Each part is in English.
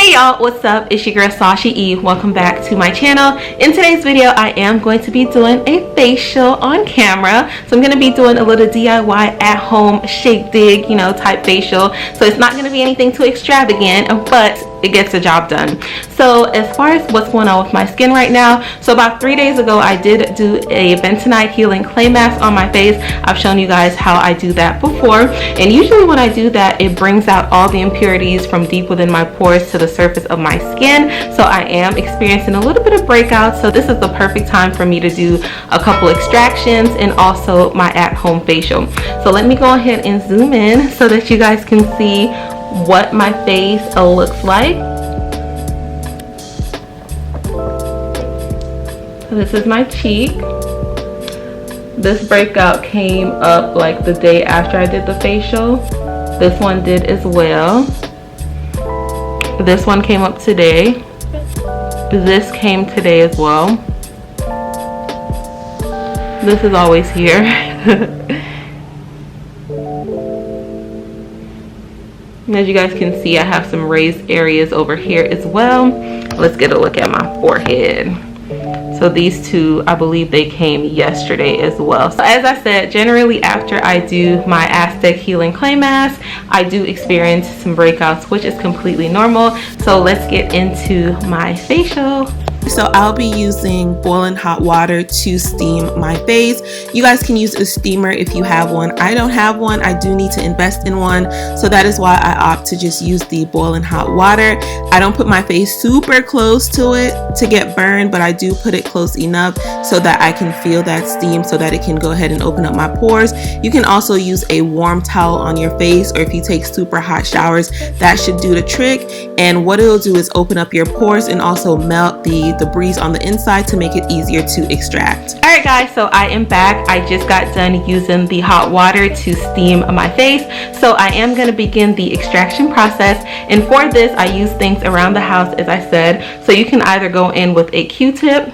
Hey y'all, what's up? It's your girl Sashie E. Welcome back to my channel. In today's video, I am going to be doing a facial on camera. So I'm going to be doing a little DIY at home shape dig, type facial. So it's not going to be anything too extravagant, but it gets the job done. So as far as what's going on with my skin right now, so about 3 days ago, I did do a bentonite healing clay mask on my face. I've shown you guys how I do that before. And usually when I do that, it brings out all the impurities from deep within my pores to the surface of my skin. So I am experiencing a little bit of breakouts. So this is the perfect time for me to do a couple extractions and also my at-home facial. So let me go ahead and zoom in so that you guys can see what my face looks like. So this is my cheek. This breakout came up like the day after I did the facial. This one did as well. This one came up today. This came today as well. This is always here. As you guys can see, I have some raised areas over here as well. Let's get a look at my forehead. So these two, I believe they came yesterday as well. So as I said, generally after I do my Aztec healing clay mask, I do experience some breakouts, which is completely normal. So let's get into my facial. So I'll be using boiling hot water to steam my face. You guys can use a steamer if you have one. I don't have one. I do need to invest in one. So that is why I opt to just use the boiling hot water. I don't put my face super close to it to get burned, but I do put it close enough so that I can feel that steam so that it can go ahead and open up my pores. You can also use a warm towel on your face, or if you take super hot showers, that should do the trick. And what it'll do is open up your pores and also melt the debris on the inside to make it easier to extract. All right guys, so I am back. I just got done using the hot water to steam my face. So I am going to begin the extraction process. And for this, I use things around the house, as I said. So you can either go in with a Q-tip,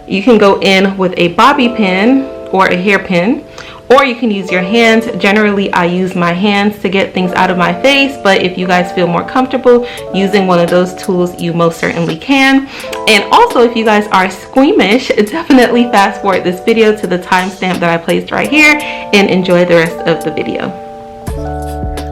you can go in with a bobby pin or a hairpin, or you can use your hands. Generally, I use my hands to get things out of my face, but if you guys feel more comfortable using one of those tools, you most certainly can. And also, if you guys are squeamish, definitely fast forward this video to the timestamp that I placed right here and enjoy the rest of the video.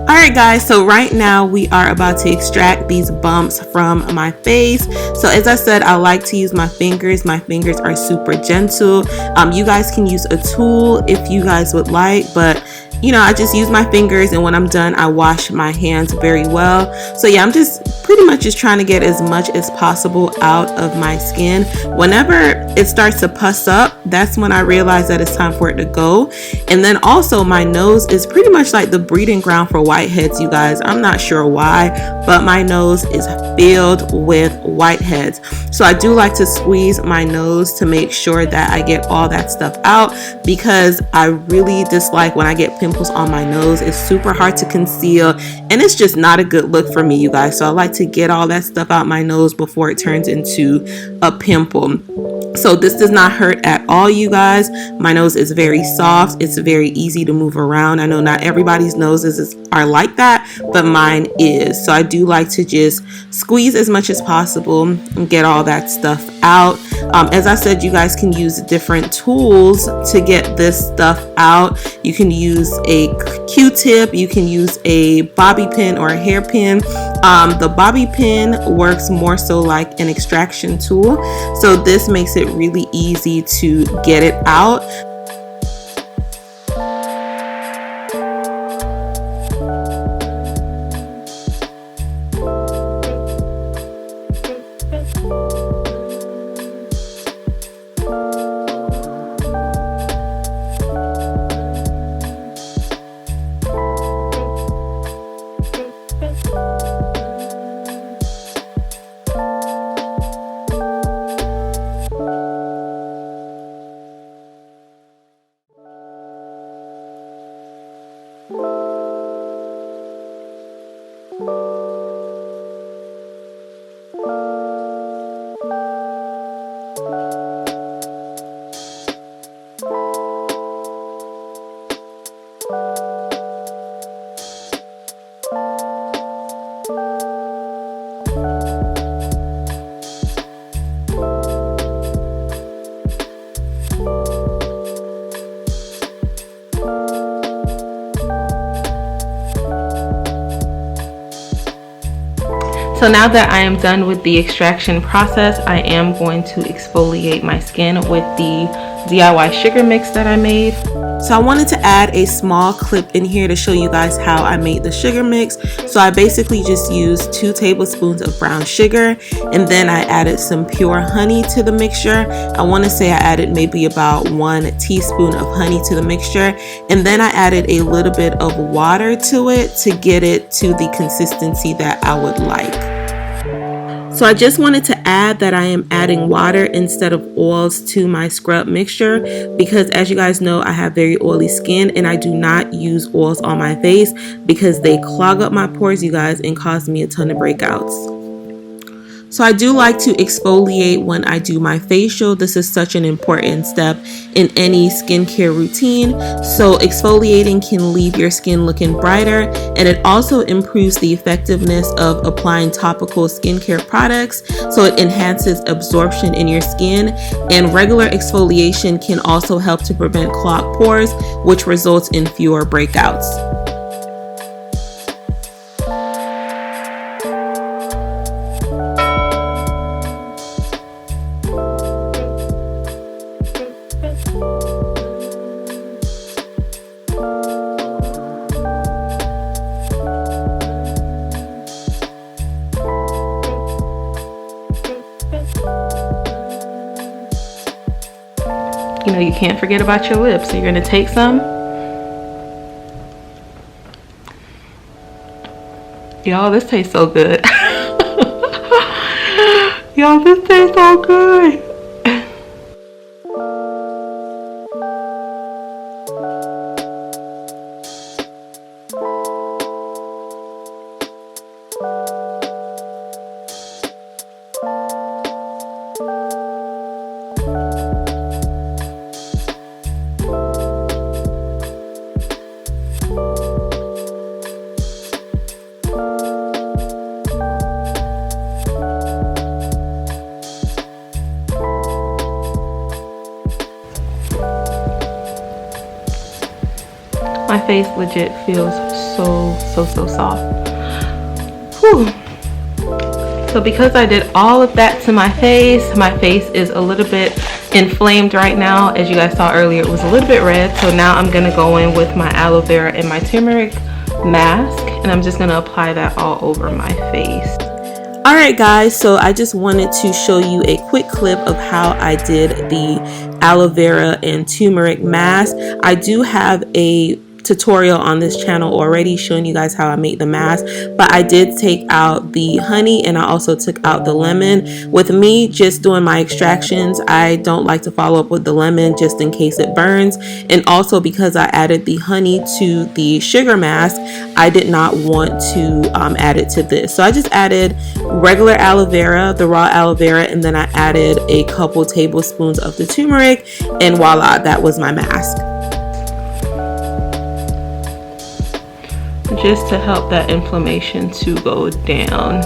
Alright guys, so right now we are about to extract these bumps from my face. So as I said, I like to use my fingers. My fingers are super gentle. You guys can use a tool if you guys would like, but I just use my fingers, and when I'm done, I wash my hands very well. So yeah, I'm just pretty much just trying to get as much as possible out of my skin. Whenever it starts to pus up, that's when I realize that it's time for it to go. And then also my nose is pretty much like the breeding ground for whiteheads, you guys. I'm not sure why, but my nose is filled with whiteheads. So I do like to squeeze my nose to make sure that I get all that stuff out, because I really dislike when I get pimples on my nose. It's super hard to conceal, and it's just not a good look for me, you guys. So I like to get all that stuff out my nose before it turns into a pimple. So this does not hurt at all, you guys. My nose is very soft. It's very easy to move around. I know not everybody's noses are like that, but mine is. So I do like to just squeeze as much as possible and get all that stuff out. As I said, you guys can use different tools to get this stuff out. You can use a Q-tip, you can use a bobby pin or a hairpin. The bobby pin works more so like an extraction tool, so this makes it really easy to get it out. So now that I am done with the extraction process, I am going to exfoliate my skin with the DIY sugar mix that I made. So I wanted to add a small clip in here to show you guys how I made the sugar mix. So I basically just used 2 tablespoons of brown sugar, and then I added some pure honey to the mixture. I want to say I added maybe about 1 teaspoon of honey to the mixture, and then I added a little bit of water to it to get it to the consistency that I would like. So I just wanted to add that I am adding water instead of oils to my scrub mixture, because as you guys know, I have very oily skin and I do not use oils on my face because they clog up my pores, you guys, and cause me a ton of breakouts. So I do like to exfoliate when I do my facial. This is such an important step in any skincare routine. So exfoliating can leave your skin looking brighter, and it also improves the effectiveness of applying topical skincare products. So it enhances absorption in your skin, and regular exfoliation can also help to prevent clogged pores, which results in fewer breakouts. You know, you can't forget about your lips, so you're gonna take some. Y'all, this tastes so good. Y'all, this tastes so good. My face legit feels so soft. Whew. So because I did all of that to my face is a little bit inflamed right now. As you guys saw earlier, it was a little bit red. So now I'm gonna go in with my aloe vera and my turmeric mask, and I'm just gonna apply that all over my face. Alright guys, so I just wanted to show you a quick clip of how I did the aloe vera and turmeric mask. I do have a tutorial on this channel already showing you guys how I make the mask, but I did take out the honey and I also took out the lemon. With me just doing my extractions, I don't like to follow up with the lemon just in case it burns, and also because I added the honey to the sugar mask, I did not want to add it to this. So I just added regular aloe vera, the raw aloe vera, and then I added a couple tablespoons of the turmeric, and voila, that was my mask. Just to help that inflammation to go down.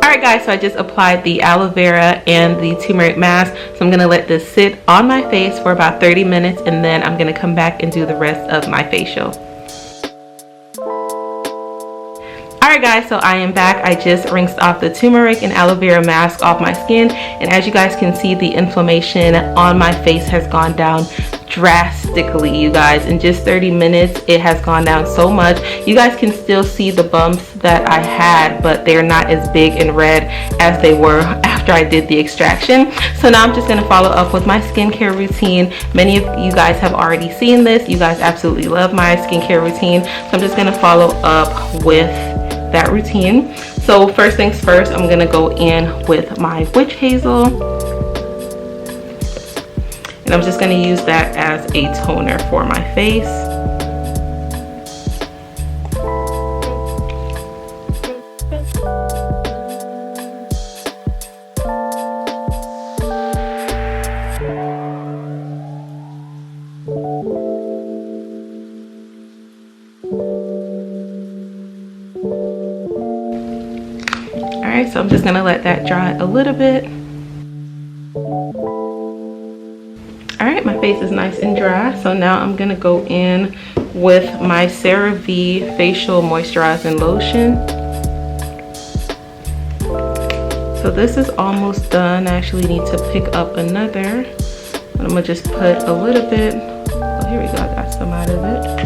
Alright guys, so I just applied the aloe vera and the turmeric mask, so I'm going to let this sit on my face for about 30 minutes and then I'm going to come back and do the rest of my facial. Alright guys, so I am back. I just rinsed off the turmeric and aloe vera mask off my skin, and as you guys can see, the inflammation on my face has gone down drastically, you guys. In just 30 minutes it has gone down so much. You guys can still see the bumps that I had, but they're not as big and red as they were after I did the extraction. So now I'm just going to follow up with my skincare routine. Many of you guys have already seen this. You guys absolutely love my skincare routine, so I'm just going to follow up with that routine. So first things first, I'm going to go in with my witch hazel, and I'm just going to use that as a toner for my face. Alright, so I'm just gonna let that dry a little bit. Alright, my face is nice and dry, so now I'm gonna go in with my CeraVe facial moisturizing lotion. So this is almost done. I actually need to pick up another. I'm gonna just put a little bit. Oh, here we go, I got some out of it.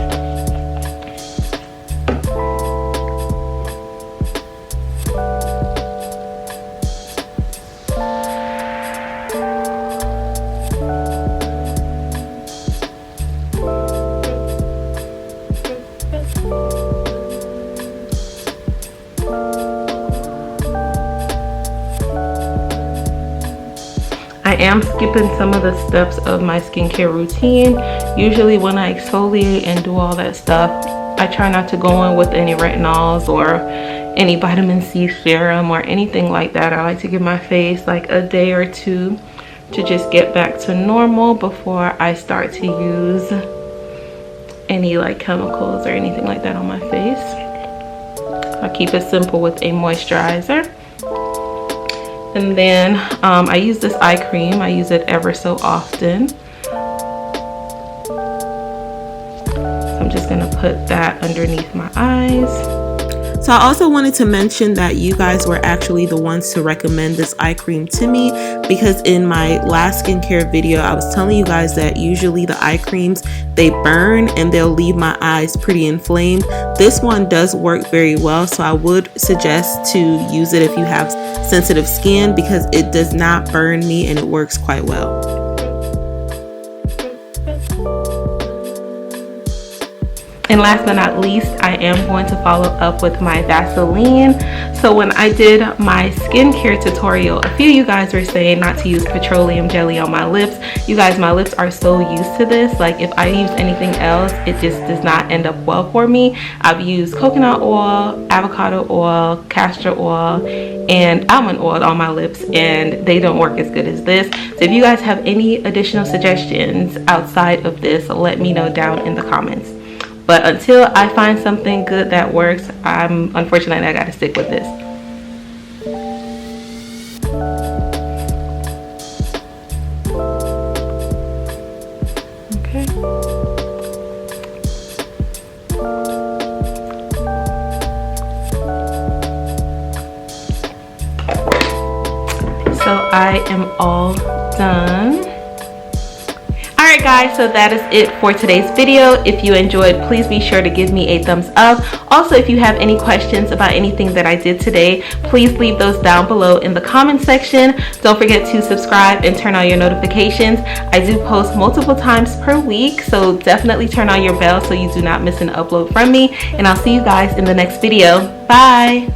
I am skipping some of the steps of my skincare routine. Usually when I exfoliate and do all that stuff, I try not to go in with any retinols or any vitamin C serum or anything like that. I like to give my face like a day or two to just get back to normal before I start to use any like chemicals or anything like that on my face. I keep it simple with a moisturizer. And then I use this eye cream. I use it ever so often. So I'm just gonna put that underneath my eyes. So I also wanted to mention that you guys were actually the ones to recommend this eye cream to me, because in my last skincare video I was telling you guys that usually the eye creams, they burn and they'll leave my eyes pretty inflamed. This one does work very well, so I would suggest to use it if you have sensitive skin, because it does not burn me and it works quite well. And last but not least, I am going to follow up with my Vaseline. So when I did my skincare tutorial, a few of you guys were saying not to use petroleum jelly on my lips. You guys, my lips are so used to this. Like if I use anything else, it just does not end up well for me. I've used coconut oil, avocado oil, castor oil, and almond oil on my lips, and they don't work as good as this. So if you guys have any additional suggestions outside of this, let me know down in the comments. But until I find something good that works, unfortunately I gotta stick with this. Okay. So I am all done. Alright guys, so that is it for today's video. If you enjoyed, please be sure to give me a thumbs up. Also, if you have any questions about anything that I did today, please leave those down below in the comment section. Don't forget to subscribe and turn on your notifications. I do post multiple times per week, so definitely turn on your bell so you do not miss an upload from me. And I'll see you guys in the next video. Bye!